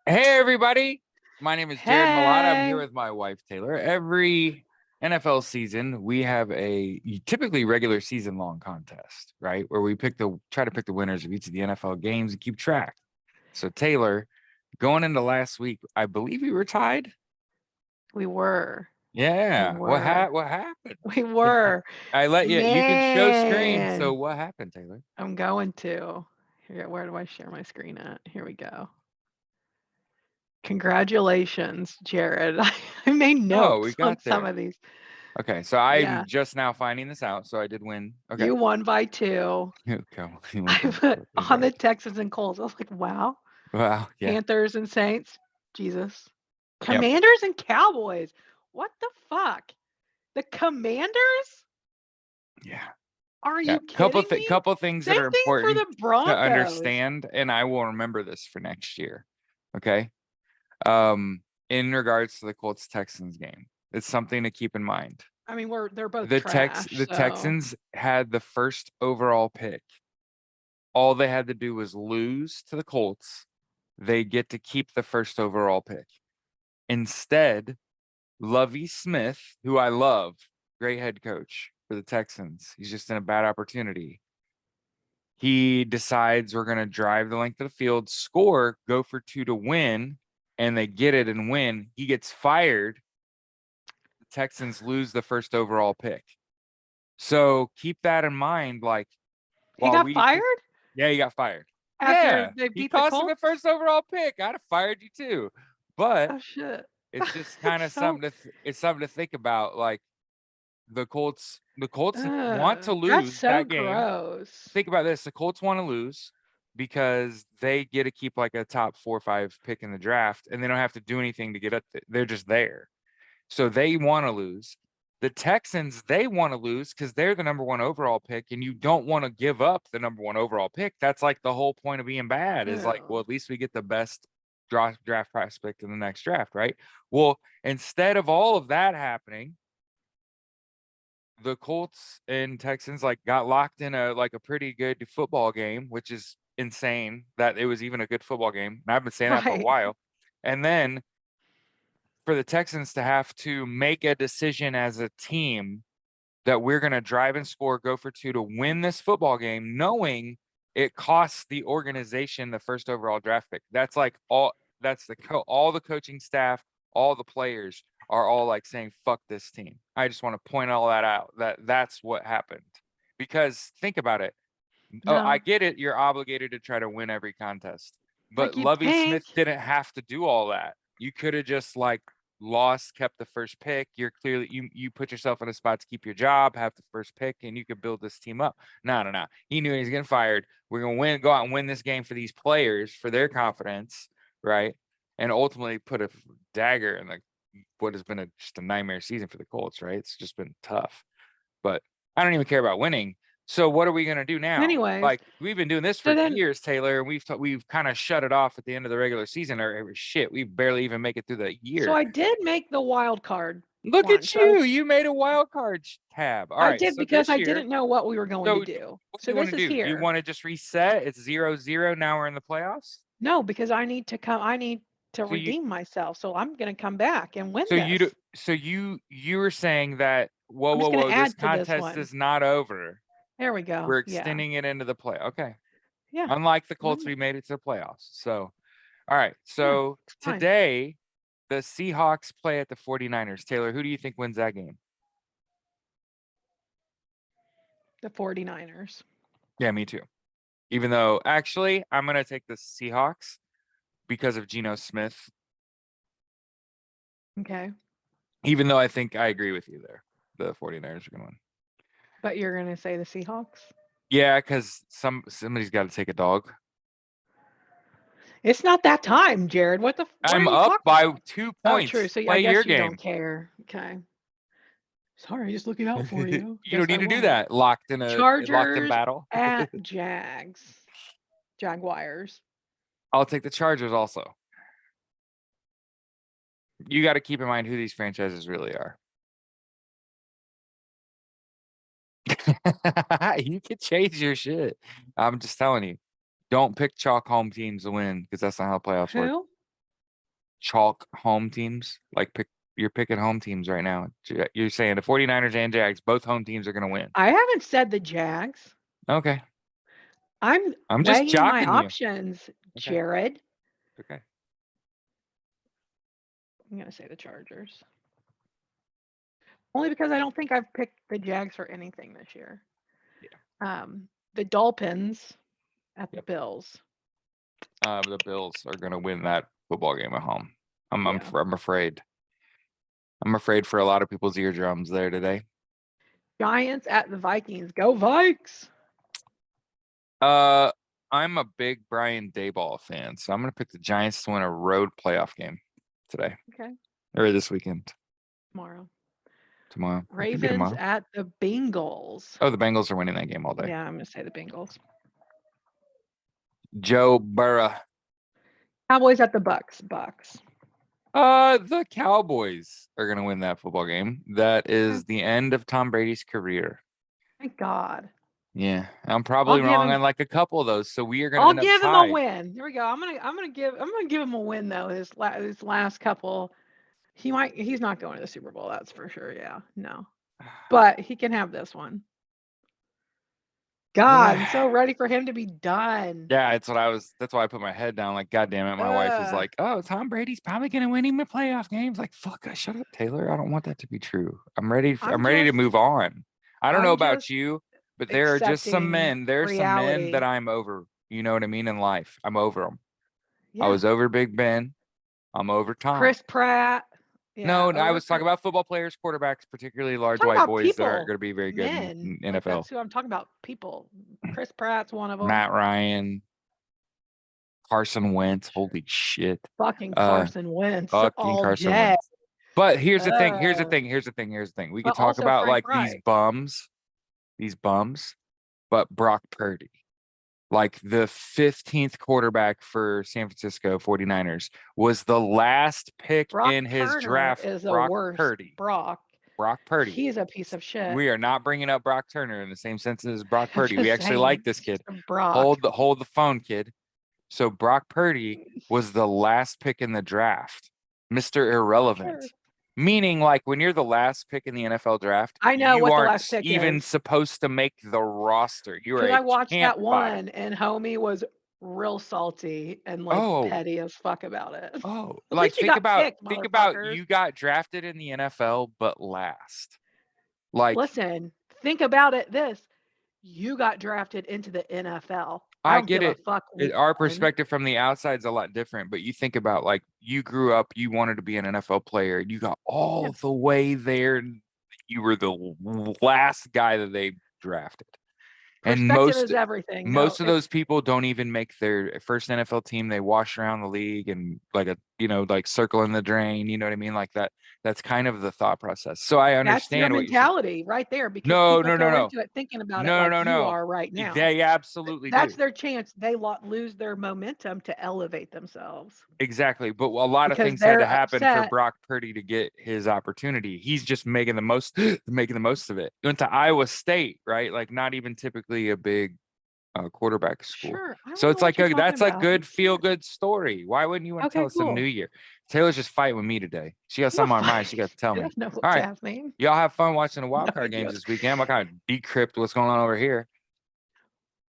Hey, everybody. My name is Jared Malata. I'm here Hey, with my wife, Taylor. Every NFL season, we have a typically regular season long contest, right? Where we try to pick the winners of each of the NFL games and keep track. So, Taylor, going into last week, I believe we were tied. we were, we Yeah. were, What happened? we were. I let you can show screen. So Man, what happened, Taylor? I'm going to. Here, where do I share my screen at? Here we go. Congratulations, Jared. I made Oh, we notes on got some there. of these. Okay, so I'm Yeah, just now finding this out. So I did win. Okay. you won by 2. Okay. We went I to put on the right. Texans and Colts. I was like, wow. Well, yeah. Panthers and Saints. Jesus. Yep. Commanders and Cowboys. What the fuck? The Commanders? Yeah. Are Yeah. you kidding me? Couple things that Same are thing for important the to Broncos. understand, and I will remember this for next year. Okay. Um, in regards to the Colts Texans game, it's something to keep in mind. I mean, they're both trash, The so Texans had the first overall pick. All they had to do was lose to the Colts. They get to keep the first overall pick. Instead, Lovey Smith, who I love, great head coach for the Texans. He's just in a bad opportunity. He decides we're going to drive the length of the field, score, go for 2 to win, and they get it and win. He gets fired. The Texans lose the first overall pick. So keep that in mind. Like, he while got we, fired yeah, he got fired. after Yeah, they he beat the cost him the Colts? first overall pick. I'd have fired you too. But Oh shit. it's just kind It's of so it's something to think about. Like, the Colts want to that's lose so that game. gross. Think about this. The Colts want to lose because they get to keep like a top 4 or 5 pick in the draft and they don't have to do anything to get up. They're just there. So they want to lose. The Texans, they want to lose because they're the number 1 overall pick and you don't want to give up the number 1 overall pick. That's like the whole point of being bad is like, well, Oh. at least we get the best draft prospect in the next draft, right? Well, instead of all of that happening, the Colts and Texans like got locked in a pretty good football game, which is insane that it was even a good football game. And I've been saying that for a Right. while. And then for the Texans to have to make a decision as a team that we're going to drive and score, go for 2 to win this football game, knowing it costs the organization the first overall draft pick. That's like all the coaching staff, all the players are all like saying, fuck this team. I just want to point all that out that's what happened. Because think about it. Oh, I No. get it. You're obligated to try to win every contest. But Like you'd Lovey Smith think. didn't have to do all that. You could have just like lost, kept the first pick. You're clearly you put yourself in a spot to keep your job, have the first pick, and you could build this team up. No. He knew he was getting fired. We're gonna go out and win this game for these players, for their confidence, right? And ultimately put a dagger in what has been just a nightmare season for the Colts, right? It's just been tough. But I don't even care about winning. So what are we gonna do now? Anyways, Like we've been doing this for so then years, Taylor, and we've kind of shut it off at the end of the regular season. Or shit, we barely even make it through the so year. I did make the wild card Look one. at So you! You made a wild card tab. All I right, did so because this I year, didn't know what we were going to so do. what do So you want this to is do? Do you here. want to just reset? It's 0-0. Now we're in the playoffs. No, because I need to So you redeem myself. So I'm going to come back and win so you do this. so you were saying that I'm just going to whoa, this add to this contest one. is not over. There we go. We're Yeah. extending it into the play. Okay. Yeah. Unlike the Colts, Win. we made it to the playoffs. So, all right. Yeah. So It's fine. today, the Seahawks play at the 49ers. Taylor, who do you think wins that game? The 49ers. Yeah, me too. Even though, actually, I'm going to take the Seahawks because of Geno Smith, Okay. even though I think I agree with you there. The 49ers are going to win. But you're going to say the Seahawks? Yeah, because somebody's got to take a dog. It's not that time, Jared. What are I'm you up talking by about? 2 Oh, true. points. So I Play your guess you don't game. care. Okay. Sorry, just looking out for you. You don't Guess I need to do won't. that. Locked in Chargers battle. at Jags. Jaguars. I'll take the Chargers also. You got to keep in mind who these franchises really are. You could change your shit. I'm just telling you. Don't pick chalk home teams to win because that's not how playoffs work. Who? chalk home teams, like you're picking home teams right now. You're saying the 49ers and Jags, both home teams are going to win. I haven't said the Jags. Okay. I'm I'm just weighing my jocking you. options, Okay. Jared. Okay. I'm gonna say the Chargers. Only because I don't think I've picked the Jags for anything this year. Yeah. The Dolphins at the Yep. Bills. The Bills are going to win that football game at home. I'm afraid. I'm afraid for a lot of people's eardrums there today. Giants at the Vikings. Go Vikes! I'm a big Brian Daboll fan, so I'm going to pick the Giants to win a road playoff game today. Okay. Or this weekend. Tomorrow. Tomorrow. Ravens at the Bengals. Oh, the Bengals are winning that game all day. Yeah, I'm gonna say the Bengals. Joe Burrow. Cowboys at the Bucks. The Cowboys are going to win that football game. That is the end of Tom Brady's career. Thank God. Yeah, I'm probably wrong on like a couple of those. So we are going to end up give him tied. a win. Here we go. I'm gonna give him a win though. His last couple, he's not going to the Super Bowl. That's for sure. Yeah, no, but he can have this one. God, I'm so ready for him to be done. Yeah, that's why I put my head down. Like, God damn it. My wife is like, oh, Tom Brady's probably going to win him a playoff games. Like, fuck, shut up, Taylor. I don't want that to be true. I'm ready to move on. I don't know about you, but there are just some men. There are some men that I'm over. You know what I mean? In life, I'm over them. Yeah. I was over Big Ben. I'm over Tom. Chris Pratt. Yeah, no, I was talking about football players, quarterbacks, particularly large white boys that aren't going to be very good in NFL. Like, that's who I'm talking about. People. Chris Pratt's one of them. Matt Ryan, Carson Wentz. Holy shit. Fucking Carson Wentz. Carson Wentz. But here's the thing. Here's the thing. We could talk about Frank Reich. these bums, but Brock Purdy. Like the 15th quarterback for San Francisco 49ers was the last pick in his draft. Brock Purdy. Brock Purdy. He's a piece of shit. We are not bringing up Brock Turner in the same sense as Brock Purdy. We actually like this kid. Hold the phone, kid. So Brock Purdy was the last pick in the draft. Mr. Irrelevant. Sure. Meaning, like, when you're the last pick in the NFL draft, I know you what aren't the last pick even is. supposed to make the roster. I watched that one, and homie was real salty and like petty as fuck about it. Oh, like think about you got drafted in the NFL, but last. Like, listen, think about it. You got drafted into the NFL. I get it. Our perspective from the outside is a lot different, but you think about, like, you grew up, you wanted to be an NFL player, you got all the way there, you were the last guy that they drafted. And most of those people don't even make their first NFL team. They wash around the league and like circling the drain. You know what I mean? Like that. That's kind of the thought process. So I understand that's your mentality right there. Because no. Into it thinking about it like you are right now. They absolutely that's their chance. They lose their momentum to elevate themselves. Exactly. But a lot of things had to happen for Brock Purdy to get his opportunity. He's just making the most of it. He went to Iowa State, right? Like, not even typically a big quarterback school. Sure. So it's like that's a good feel-good story. Why wouldn't you want to tell us in New Year? Taylor's just fighting with me today. She got something on her mind. She got to tell me. All right. Y'all have fun watching the wild card games this weekend. I'm going to decrypt what's going on over here.